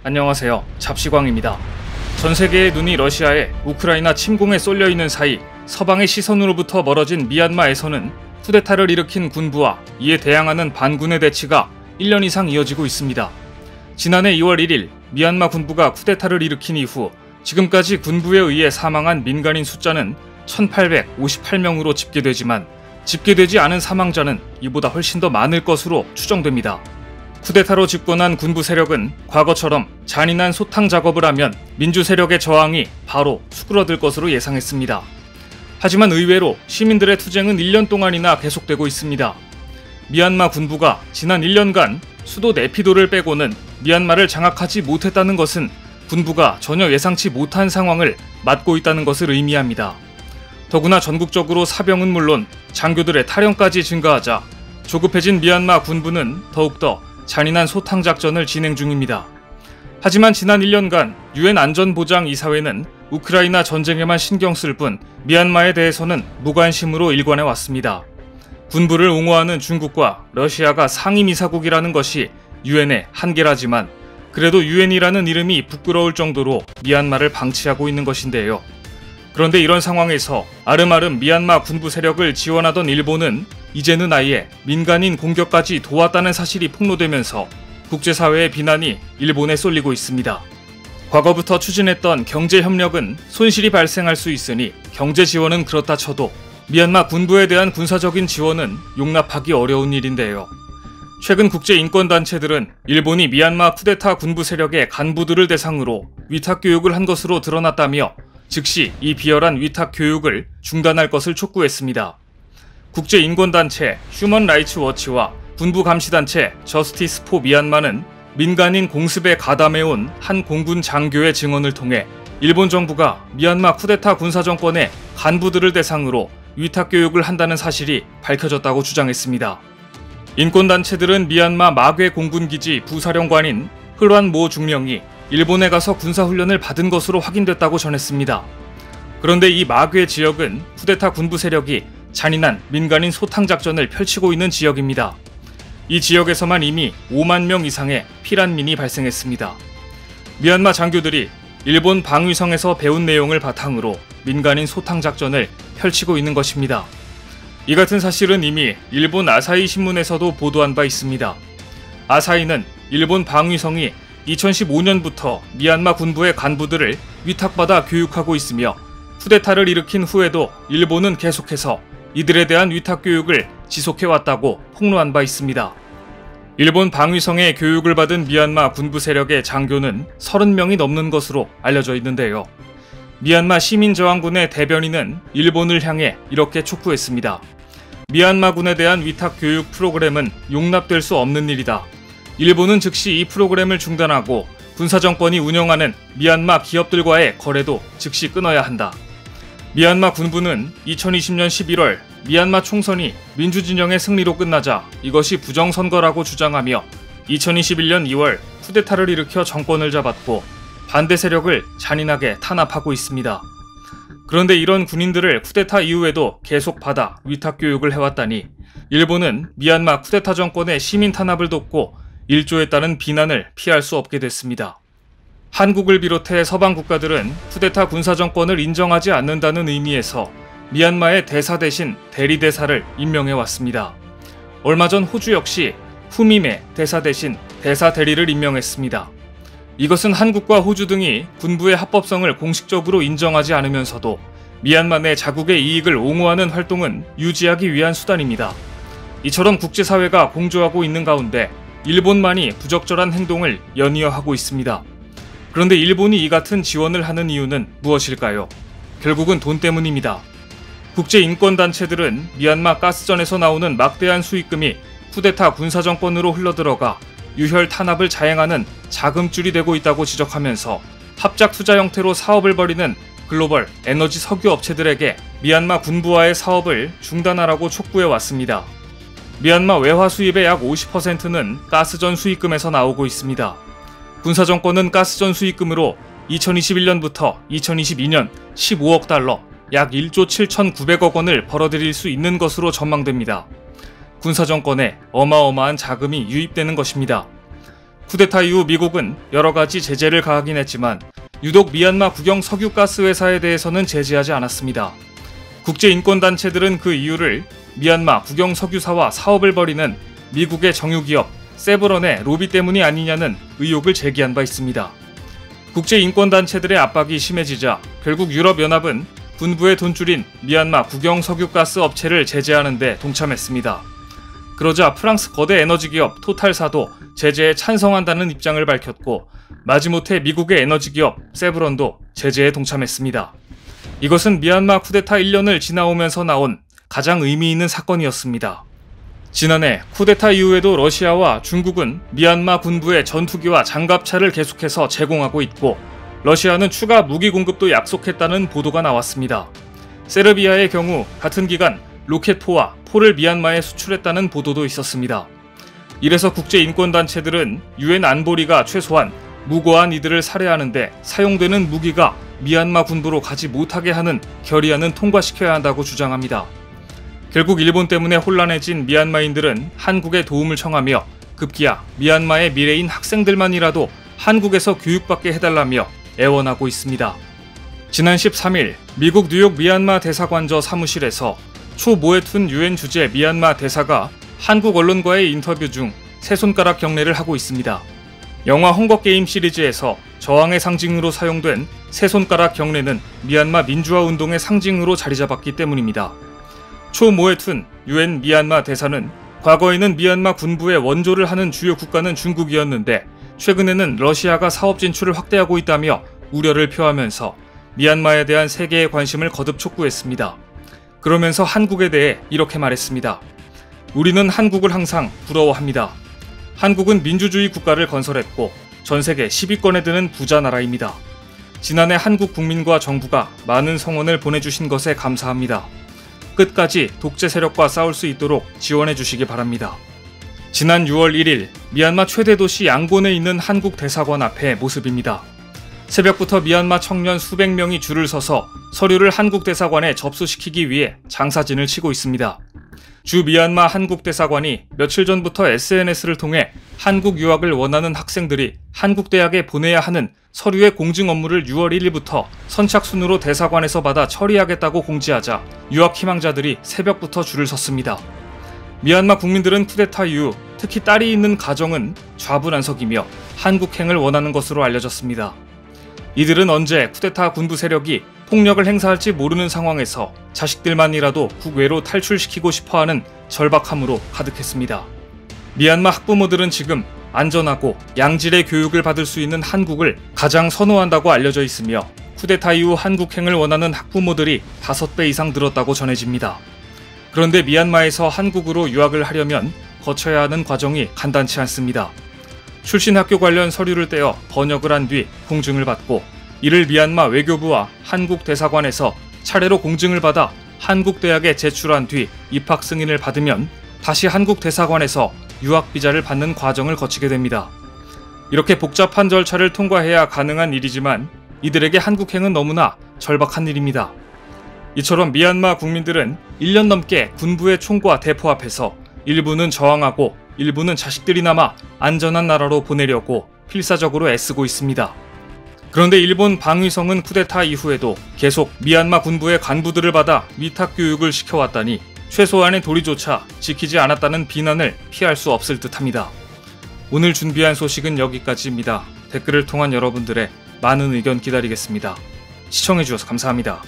안녕하세요. 잡시광입니다. 전세계의 눈이 러시아의 우크라이나 침공에 쏠려있는 사이 서방의 시선으로부터 멀어진 미얀마에서는 쿠데타를 일으킨 군부와 이에 대항하는 반군의 대치가 1년 이상 이어지고 있습니다. 지난해 2월 1일 미얀마 군부가 쿠데타를 일으킨 이후 지금까지 군부에 의해 사망한 민간인 숫자는 1858명으로 집계되지만 집계되지 않은 사망자는 이보다 훨씬 더 많을 것으로 추정됩니다. 쿠데타로 집권한 군부 세력은 과거처럼 잔인한 소탕 작업을 하면 민주 세력의 저항이 바로 수그러들 것으로 예상했습니다. 하지만 의외로 시민들의 투쟁은 1년 동안이나 계속되고 있습니다. 미얀마 군부가 지난 1년간 수도 네피도를 빼고는 미얀마를 장악하지 못했다는 것은 군부가 전혀 예상치 못한 상황을 맞고 있다는 것을 의미합니다. 더구나 전국적으로 사병은 물론 장교들의 탈영까지 증가하자 조급해진 미얀마 군부는 더욱더 잔인한 소탕 작전을 진행 중입니다. 하지만 지난 1년간 UN 안전보장이사회는 우크라이나 전쟁에만 신경 쓸 뿐 미얀마에 대해서는 무관심으로 일관해 왔습니다. 군부를 옹호하는 중국과 러시아가 상임이사국이라는 것이 UN의 한계라지만 그래도 UN이라는 이름이 부끄러울 정도로 미얀마를 방치하고 있는 것인데요. 그런데 이런 상황에서 아름아름 미얀마 군부 세력을 지원하던 일본은 이제는 아예 민간인 공격까지 도왔다는 사실이 폭로되면서 국제사회의 비난이 일본에 쏠리고 있습니다. 과거부터 추진했던 경제협력은 손실이 발생할 수 있으니 경제 지원은 그렇다 쳐도 미얀마 군부에 대한 군사적인 지원은 용납하기 어려운 일인데요. 최근 국제인권단체들은 일본이 미얀마 쿠데타 군부 세력의 간부들을 대상으로 위탁교육을 한 것으로 드러났다며 즉시 이 비열한 위탁교육을 중단할 것을 촉구했습니다. 국제인권단체 휴먼 라이츠 워치와 군부감시단체 저스티스 포 미얀마는 민간인 공습에 가담해온 한 공군 장교의 증언을 통해 일본 정부가 미얀마 쿠데타 군사정권의 간부들을 대상으로 위탁교육을 한다는 사실이 밝혀졌다고 주장했습니다. 인권단체들은 미얀마 마괴 공군기지 부사령관인 흐란 모 중령이 일본에 가서 군사훈련을 받은 것으로 확인됐다고 전했습니다. 그런데 이 마괴 지역은 쿠데타 군부 세력이 잔인한 민간인 소탕 작전을 펼치고 있는 지역입니다. 이 지역에서만 이미 5만 명 이상의 피난민이 발생했습니다. 미얀마 장교들이 일본 방위성에서 배운 내용을 바탕으로 민간인 소탕 작전을 펼치고 있는 것입니다. 이 같은 사실은 이미 일본 아사히 신문에서도 보도한 바 있습니다. 아사히는 일본 방위성이 2015년부터 미얀마 군부의 간부들을 위탁받아 교육하고 있으며 쿠데타를 일으킨 후에도 일본은 계속해서 이들에 대한 위탁교육을 지속해왔다고 폭로한 바 있습니다. 일본 방위성의 교육을 받은 미얀마 군부 세력의 장교는 30명이 넘는 것으로 알려져 있는데요. 미얀마 시민저항군의 대변인은 일본을 향해 이렇게 촉구했습니다. 미얀마군에 대한 위탁교육 프로그램은 용납될 수 없는 일이다. 일본은 즉시 이 프로그램을 중단하고 군사정권이 운영하는 미얀마 기업들과의 거래도 즉시 끊어야 한다. 미얀마 군부는 2020년 11월 미얀마 총선이 민주진영의 승리로 끝나자 이것이 부정선거라고 주장하며 2021년 2월 쿠데타를 일으켜 정권을 잡았고 반대 세력을 잔인하게 탄압하고 있습니다. 그런데 이런 군인들을 쿠데타 이후에도 계속 받아 위탁교육을 해왔다니 일본은 미얀마 쿠데타 정권의 시민 탄압을 돕고 일조에 따른 비난을 피할 수 없게 됐습니다. 한국을 비롯해 서방 국가들은 쿠데타 군사정권을 인정하지 않는다는 의미에서 미얀마의 대사 대신 대리대사를 임명해왔습니다. 얼마 전 호주 역시 후밈의 대사 대신 대사 대리를 임명했습니다. 이것은 한국과 호주 등이 군부의 합법성을 공식적으로 인정하지 않으면서도 미얀마 내 자국의 이익을 옹호하는 활동은 유지하기 위한 수단입니다. 이처럼 국제사회가 공조하고 있는 가운데 일본만이 부적절한 행동을 연이어하고 있습니다. 그런데 일본이 이 같은 지원을 하는 이유는 무엇일까요? 결국은 돈 때문입니다. 국제인권단체들은 미얀마 가스전에서 나오는 막대한 수익금이 쿠데타 군사정권으로 흘러들어가 유혈 탄압을 자행하는 자금줄이 되고 있다고 지적하면서 합작 투자 형태로 사업을 벌이는 글로벌 에너지 석유 업체들에게 미얀마 군부와의 사업을 중단하라고 촉구해왔습니다. 미얀마 외화 수입의 약 50%는 가스전 수익금에서 나오고 있습니다. 군사정권은 가스전 수익금으로 2021년부터 2022년 15억 달러, 약 1조 7,900억 원을 벌어들일 수 있는 것으로 전망됩니다. 군사정권에 어마어마한 자금이 유입되는 것입니다. 쿠데타 이후 미국은 여러 가지 제재를 가하긴 했지만 유독 미얀마 국영 석유가스 회사에 대해서는 제재하지 않았습니다. 국제인권단체들은 그 이유를 미얀마 국영 석유사와 사업을 벌이는 미국의 정유기업 세브론의 로비 때문이 아니냐는 의혹을 제기한 바 있습니다. 국제인권단체들의 압박이 심해지자 결국 유럽연합은 군부의 돈줄인 미얀마 국영 석유가스 업체를 제재하는 데 동참했습니다. 그러자 프랑스 거대 에너지기업 토탈사도 제재에 찬성한다는 입장을 밝혔고 마지못해 미국의 에너지기업 세브론도 제재에 동참했습니다. 이것은 미얀마 쿠데타 1년을 지나오면서 나온 가장 의미 있는 사건이었습니다. 지난해 쿠데타 이후에도 러시아와 중국은 미얀마 군부의 전투기와 장갑차를 계속해서 제공하고 있고 러시아는 추가 무기 공급도 약속했다는 보도가 나왔습니다. 세르비아의 경우 같은 기간 로켓포와 포를 미얀마에 수출했다는 보도도 있었습니다. 이래서 국제인권단체들은 UN 안보리가 최소한 무고한 이들을 살해하는데 사용되는 무기가 미얀마 군부로 가지 못하게 하는 결의안은 통과시켜야 한다고 주장합니다. 결국 일본 때문에 혼란해진 미얀마인들은 한국에 도움을 청하며 급기야 미얀마의 미래인 학생들만이라도 한국에서 교육받게 해달라며 애원하고 있습니다. 지난 13일 미국 뉴욕 미얀마 대사관저 사무실에서 초 모에툰 유엔 주재 미얀마 대사가 한국 언론과의 인터뷰 중 세 손가락 경례를 하고 있습니다. 영화 헝거게임 시리즈에서 저항의 상징으로 사용된 세 손가락 경례는 미얀마 민주화 운동의 상징으로 자리잡았기 때문입니다. 초 모에툰 유엔 미얀마 대사는 과거에는 미얀마 군부의 원조를 하는 주요 국가는 중국이었는데 최근에는 러시아가 사업 진출을 확대하고 있다며 우려를 표하면서 미얀마에 대한 세계의 관심을 거듭 촉구했습니다. 그러면서 한국에 대해 이렇게 말했습니다. 우리는 한국을 항상 부러워합니다. 한국은 민주주의 국가를 건설했고 전 세계 10위권에 드는 부자 나라입니다. 지난해 한국 국민과 정부가 많은 성원을 보내주신 것에 감사합니다. 끝까지 독재 세력과 싸울 수 있도록 지원해 주시기 바랍니다. 지난 6월 1일 미얀마 최대 도시 양곤에 있는 한국 대사관 앞의 모습입니다. 새벽부터 미얀마 청년 수백 명이 줄을 서서 서류를 한국 대사관에 접수시키기 위해 장사진을 치고 있습니다. 주 미얀마 한국 대사관이 며칠 전부터 SNS를 통해 한국 유학을 원하는 학생들이 한국 대학에 보내야 하는 서류의 공증 업무를 6월 1일부터 선착순으로 대사관에서 받아 처리하겠다고 공지하자 유학 희망자들이 새벽부터 줄을 섰습니다. 미얀마 국민들은 쿠데타 이후 특히 딸이 있는 가정은 좌불안석이며 한국행을 원하는 것으로 알려졌습니다. 이들은 언제 쿠데타 군부 세력이 폭력을 행사할지 모르는 상황에서 자식들만이라도 국외로 탈출시키고 싶어하는 절박함으로 가득했습니다. 미얀마 학부모들은 지금 안전하고 양질의 교육을 받을 수 있는 한국을 가장 선호한다고 알려져 있으며 쿠데타 이후 한국행을 원하는 학부모들이 5배 이상 늘었다고 전해집니다. 그런데 미얀마에서 한국으로 유학을 하려면 거쳐야 하는 과정이 간단치 않습니다. 출신 학교 관련 서류를 떼어 번역을 한 뒤 공증을 받고 이를 미얀마 외교부와 한국 대사관에서 차례로 공증을 받아 한국 대학에 제출한 뒤 입학 승인을 받으면 다시 한국 대사관에서 유학 비자를 받는 과정을 거치게 됩니다. 이렇게 복잡한 절차를 통과해야 가능한 일이지만 이들에게 한국행은 너무나 절박한 일입니다. 이처럼 미얀마 국민들은 1년 넘게 군부의 총과 대포 앞에서 일부는 저항하고 일부는 자식들이 남아 안전한 나라로 보내려고 필사적으로 애쓰고 있습니다. 그런데 일본 방위성은 쿠데타 이후에도 계속 미얀마 군부의 간부들을 받아 위탁 교육을 시켜왔다니 최소한의 도리조차 지키지 않았다는 비난을 피할 수 없을 듯합니다. 오늘 준비한 소식은 여기까지입니다. 댓글을 통한 여러분들의 많은 의견 기다리겠습니다. 시청해주셔서 감사합니다.